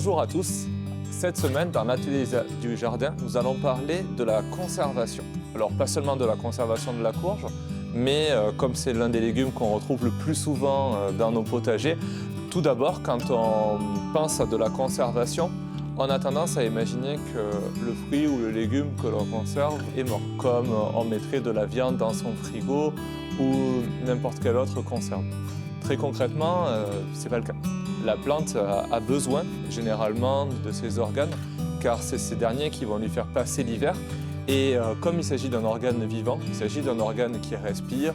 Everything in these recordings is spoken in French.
Bonjour à tous. Cette semaine, dans l'atelier du jardin, nous allons parler de la conservation. Alors, pas seulement de la conservation de la courge, mais comme c'est l'un des légumes qu'on retrouve le plus souvent dans nos potagers, tout d'abord, quand on pense à de la conservation, on a tendance à imaginer que le fruit ou le légume que l'on conserve est mort, comme on mettrait de la viande dans son frigo ou n'importe quelle autre conserve. Très concrètement, ce n'est pas le cas. La plante a besoin généralement de ses organes, car c'est ces derniers qui vont lui faire passer l'hiver. Et comme il s'agit d'un organe vivant, il s'agit d'un organe qui respire,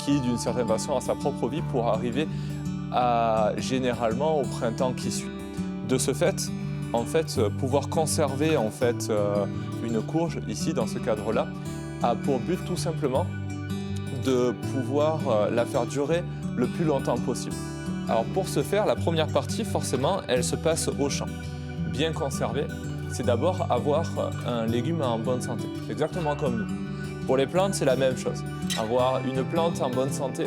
qui d'une certaine façon a sa propre vie pour arriver généralement au printemps qui suit. De ce fait, pouvoir conserver une courge, ici dans ce cadre-là, a pour but tout simplement de pouvoir la faire durer le plus longtemps possible. Alors pour ce faire, la première partie, forcément, elle se passe au champ. Bien conservé, c'est d'abord avoir un légume en bonne santé, exactement comme nous. Pour les plantes, c'est la même chose. Avoir une plante en bonne santé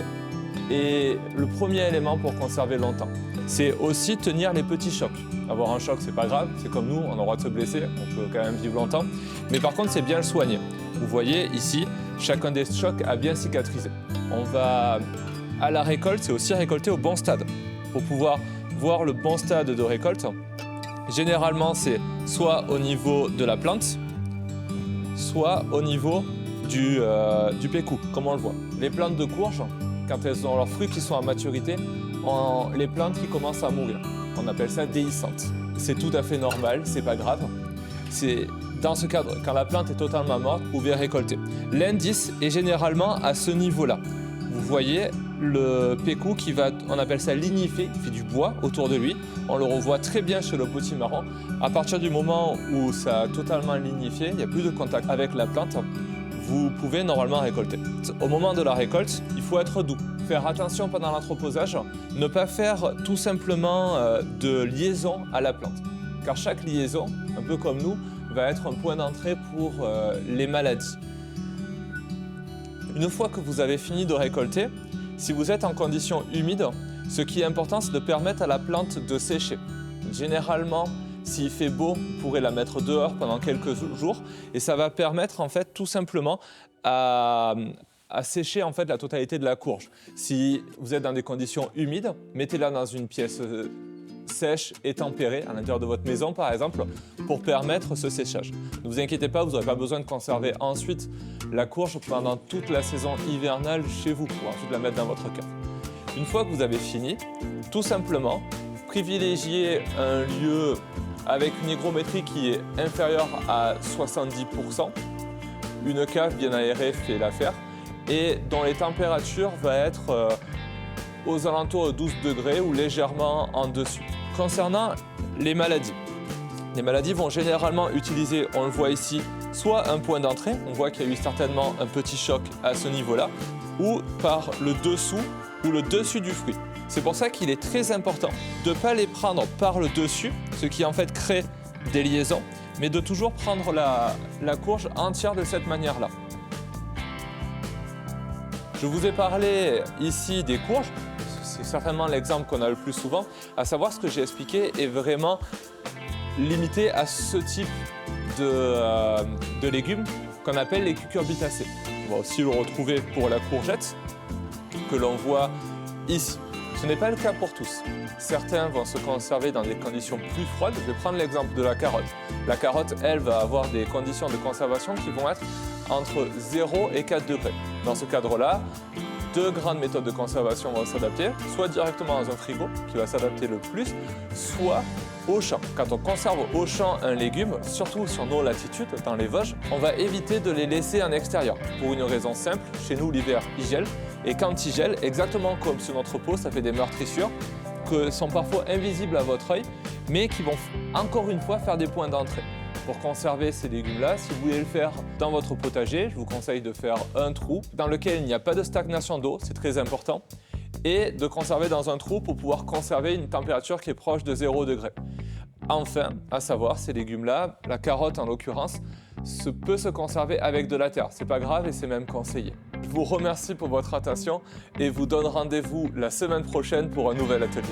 est le premier élément pour conserver longtemps. C'est aussi tenir les petits chocs. Avoir un choc, c'est pas grave, c'est comme nous, on a le droit de se blesser, on peut quand même vivre longtemps. Mais par contre, c'est bien le soigner. Vous voyez ici, chacun des chocs a bien cicatrisé. On va à la récolte, c'est aussi récolter au bon stade. Pour pouvoir voir le bon stade de récolte, généralement, c'est soit au niveau de la plante, soit au niveau du pécou, comme on le voit. Les plantes de courge, quand elles ont leurs fruits qui sont à maturité, ont les plantes qui commencent à mourir. On appelle ça déhiscente. C'est tout à fait normal, c'est pas grave. C'est dans ce cadre, quand la plante est totalement morte, vous pouvez récolter. L'indice est généralement à ce niveau-là. Vous voyez le pécou qui va, on appelle ça lignifier, il fait du bois autour de lui. On le revoit très bien chez le potimarron. À partir du moment où ça a totalement lignifié, il n'y a plus de contact avec la plante, vous pouvez normalement récolter. Au moment de la récolte, il faut être doux. Faire attention pendant l'entreposage, ne pas faire tout simplement de liaison à la plante. Car chaque liaison, un peu comme nous, va être un point d'entrée pour les maladies. Une fois que vous avez fini de récolter, si vous êtes en conditions humides, ce qui est important, c'est de permettre à la plante de sécher. Généralement, s'il fait beau, vous pourrez la mettre dehors pendant quelques jours et ça va permettre tout simplement à sécher la totalité de la courge. Si vous êtes dans des conditions humides, mettez-la dans une pièce sèche et tempérée, à l'intérieur de votre maison par exemple, pour permettre ce séchage. Ne vous inquiétez pas, vous n'aurez pas besoin de conserver ensuite la courge pendant toute la saison hivernale chez vous, pour ensuite la mettre dans votre cave. Une fois que vous avez fini, tout simplement, privilégiez un lieu avec une hygrométrie qui est inférieure à 70%. Une cave bien aérée fait l'affaire et dont les températures vont être aux alentours de 12 degrés ou légèrement en dessus. Concernant les maladies vont généralement utiliser, on le voit ici, soit un point d'entrée, on voit qu'il y a eu certainement un petit choc à ce niveau-là, ou par le dessous ou le dessus du fruit. C'est pour ça qu'il est très important de ne pas les prendre par le dessus, ce qui en fait crée des liaisons, mais de toujours prendre la courge entière de cette manière-là. Je vous ai parlé ici des courges, c'est certainement l'exemple qu'on a le plus souvent, à savoir ce que j'ai expliqué est vraiment limité à ce type de légumes qu'on appelle les cucurbitacées. On va aussi le retrouver pour la courgette que l'on voit ici. Ce n'est pas le cas pour tous. Certains vont se conserver dans des conditions plus froides. Je vais prendre l'exemple de la carotte. La carotte, elle, va avoir des conditions de conservation qui vont être entre 0 et 4 degrés. Dans ce cadre-là, deux grandes méthodes de conservation vont s'adapter, soit directement dans un frigo, qui va s'adapter le plus, soit au champ. Quand on conserve au champ un légume, surtout sur nos latitudes, dans les Vosges, on va éviter de les laisser en extérieur. Pour une raison simple, chez nous l'hiver, il gèle. Et quand il gèle, exactement comme sur notre peau, ça fait des meurtrissures qui sont parfois invisibles à votre œil, mais qui vont encore une fois faire des points d'entrée. Pour conserver ces légumes-là, si vous voulez le faire dans votre potager, je vous conseille de faire un trou dans lequel il n'y a pas de stagnation d'eau, c'est très important, et de conserver dans un trou pour pouvoir conserver une température qui est proche de 0 degré. Enfin, à savoir, ces légumes-là, la carotte en l'occurrence, peut se conserver avec de la terre. C'est pas grave et c'est même conseillé. Je vous remercie pour votre attention et vous donne rendez-vous la semaine prochaine pour un nouvel atelier.